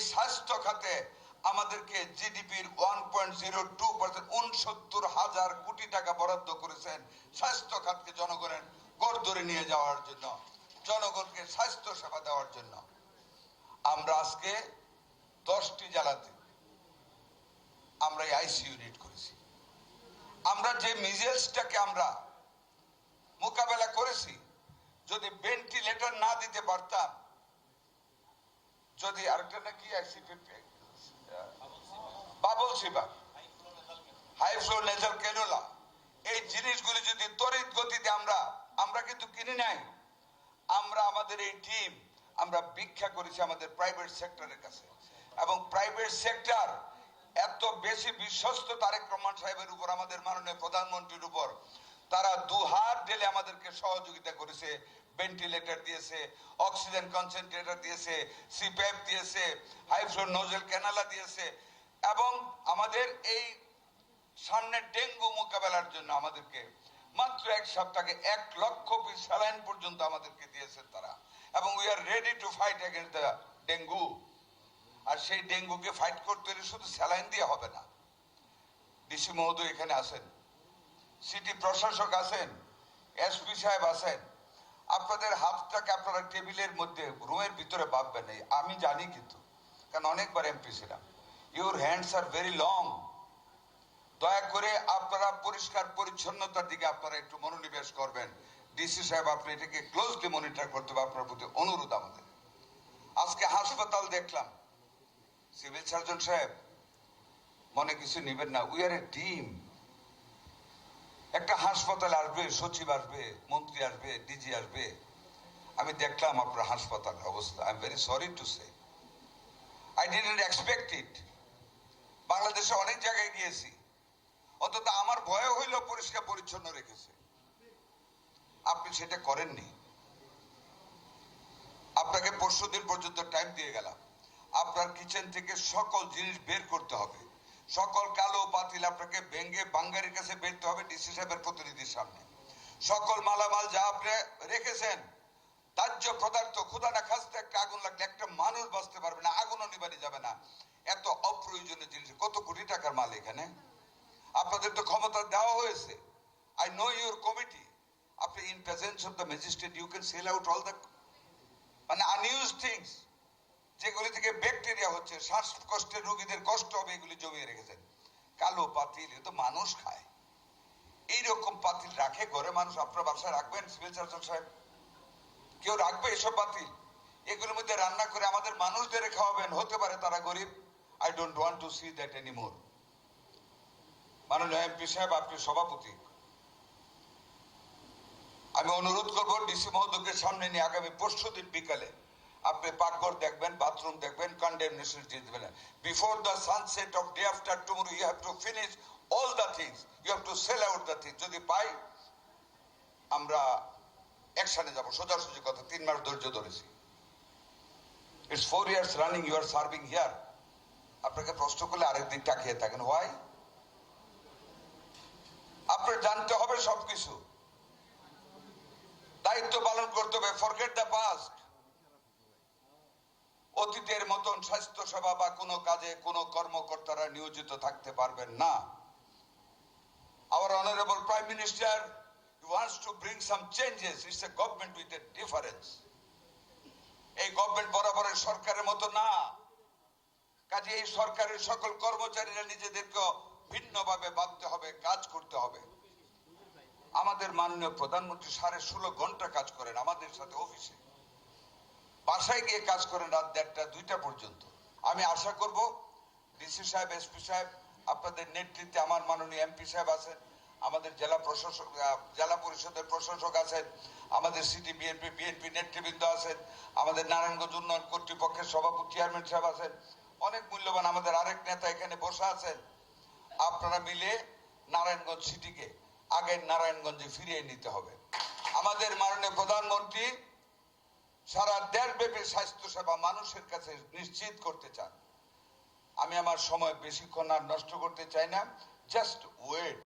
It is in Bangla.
স্বাস্থ্য খাতে আমাদেরকে জিডিপির 1.02% 69,000 কোটি টাকা বরাদ্দ করেছেন স্বাস্থ্য খাতকে জনগণের গড় ধরে নিয়ে যাওয়ার জন্য, জনগণকে স্বাস্থ্য সেবা দেওয়ার জন্য। আমরা আজকে 10টি জেলাতে আমরা আইসি ইউনিট করেছি। আমরা যে মিজেলসটাকে আমরা মোকাবেলা করেছি, যদি ভেন্টিলেটর না দিতে পারতাম, যদি আরেকটা নাকি বাবল সিবা, হাই ফ্লো নেজাল ক্যানুলা, এই জিনিসগুলি যদি তড়িৎ গতিতে আমরা কিন্তু কিনে নাই, আমরা আমাদের এই টিম আমরা ভিক্ষা করেছি আমাদের প্রাইভেট সেক্টরের কাছে। এবং প্রাইভেট সেক্টর এত বেশি বিশ্বস্ত তারেক রহমান সাহেবের উপর, আমাদের মাননীয় প্রধানমন্ত্রীর উপর, তারা দুহাত ঢেলে আমাদেরকে সহযোগিতা করেছে। ভেন্টিলেটর দিয়েছে, অক্সিজেন কনসেন্ট্রেটর দিয়েছে, সিপ্যাপ দিয়েছে, হাই ফ্লো নোজেল ক্যানালা দিয়েছে। এবং আমাদের এই সামনে ডেঙ্গু মোকাবেলার জন্য আমাদেরকে মাত্র এক সপ্তাহে 1 লক্ষ পিস স্যালাইন পর্যন্ত আমাদেরকে দিয়েছে তারা। এবং we are ready to fight against the dengue. আর সেই ডেঙ্গুকে ফাইট করতে হলে শুধু স্যালাইন দিয়ে হবে না। ডিসি মহোদয় এখানে আছেন, সিটি প্রশাসক আছেন, এসপি সাহেব আছেন। আপনাদের হাতটাকে আপনারা টেবিলের মধ্যে রুমের ভিতরে ভাববেন। আমি জানি কিন্তু, কারণ অনেকবার এমপি ছিলাম। Your hands are very long. দয়া করে আপনারা পরিষ্কার পরিচ্ছন্নতার দিকে আপনারা একটু মনোনিবেশ করবেন। ডিসি সাহেব আপনি এটাকে ক্লোজলি মনিটর করতে হবে, আপনার প্রতি অনুরোধ আমাদের। আজকে হাসপাতাল দেখলাম, সিভিল সার্জন সাহেব মনে কিছু নেবেন না, উই আর এ টিম। একটা হাসপাতাল আসবে, সচিব আসবে, মন্ত্রী আসবে, ডিজি আসবে। আমি দেখলাম আপনার হাসপাতালের অবস্থা। I am very sorry to say, I didn't expect ইট। বাংলাদেশে অনেক জায়গায় গিয়েছি, অন্তত আমার ভয় হইল পরিষ্কার পরিচ্ছন্ন রেখেছে। আপনি সেটা করেননি। আপনাকে পরশুদিন পর্যন্ত টাইম দিয়ে গেলাম। আপনার কিচেন থেকে সকল জিনিস বের করতে হবে, সকল কালো পাতিল আপনাকে ভেঙ্গে বাঙ্গারির কাছে বেরতে হবে, ডিসি সাহেবের প্রতিনিধির সামনে। সকল মালামাল যা আপনি রেখেছেন, দাহ্য পদার্থ, খুদা না খাস্তে একটা আগুন লাগলে একটা মানুষ বাঁচতে পারবে না, আগুনও নিবানি যাবে না। এত অপ্রয়োজনীয় জিনিস, কত কোটি টাকার মাল এখানে। আপনাদের তো ক্ষমতা দেওয়া হয়েছে। I know your committee. আপনি in presence of the magistrate you can sell out all the unuse things, যেগুলি থেকে ব্যাকটেরিয়া হচ্ছে, শ্বাসকষ্টের রোগীদের কষ্ট হবে, এগুলি জমিয়ে রেখেছেন। কালো পাতিল, এ তো মানুষ খায়। এইরকম পাতিল রাখে ঘরে মানুষ? আপনার বাসায় রাখবেন সিভিল সার্জন সাহেব? কেউ রাখবে এসব পাতিল? এগুলোর মধ্যে রান্না করে আমাদের মানুষদের খাওয়াবেন? হতে পারে তারা গরিব। I don't want to see that anymore. মাননীয় এমপি সাহেব, আপনি সভাপতি, আমি অনুরোধ করবো ডিসি মহোদয়কে সামনে নিয়ে আগামী পরশুদিন বিকালে আপনি পাকঘর দেখবেন, বাথরুম দেখবেন, কন্ডেমনেশন দিবেন। Before the sunset of day after tomorrow you have to finish all the things, you have to sell out the things. যদি পাই আমরা অ্যাকশনে যাব। সোজাসুজি কথা, 3 মাস ধৈর্য ধরেছি। It's 4 years running you are serving here. আপনাকে প্রশ্ন করলে আরেক দিক তাকিয়ে থাকেন, হোয়াই? আপনার জানতে হবে সবকিছু, দায়িত্ব পালন করতে হবে। Forget the past. অতীতের মতন স্বাস্থ্য সেবা বা কোনো কাজে কোনো কর্মকর্তারা নিয়োজিত থাকতে পারবেন না। Our honorable Prime Minister wants to bring some changes. It's a government with a difference. এই গভর্নমেন্ট বরাবরের সরকারের মতো না। কাজে এই সরকারের সকল কর্মচারীরা নিজেদেরকে ভিন্নভাবে ভাবতে হবে, কাজ করতে হবে। আমাদের মাননীয় প্রধানমন্ত্রী 16.5 ঘন্টা কাজ করেন আমাদের সাথে অফিসে, বাসায় গিয়ে কাজ করেন রাত 1টা 2টা পর্যন্ত। আমি আশা করব ডিসি সাহেব, এসপি সাহেব, আপনাদের নেতৃত্বে আমার মাননীয় এমপি সাহেব আছেন, আমাদের জেলা প্রশাসক, জেলা পরিষদের প্রশাসক আছেন, আমাদের সিটি বিএনপি নেতৃবৃন্দ আছেন, আমাদের নারায়ণগঞ্জ উন্নয়ন কর্তৃপক্ষের সভাপতি চেয়ারম্যান সাহেব আছেন, অনেক মূল্যবান আমাদের আরেক নেতা এখানে বসে আছেন। আপনারা মিলে নারায়ণগঞ্জ সিটিকে আগের নারায়ণগঞ্জে ফিরিয়ে নিতে হবে। আমাদের মাননীয় প্রধানমন্ত্রী সারা দেশব্যাপী স্বাস্থ্য সেবা মানুষের কাছে নিশ্চিত করতে চান। আমি আমার সময় বেশিক্ষণ আর নষ্ট করতে চাই না। Just wait.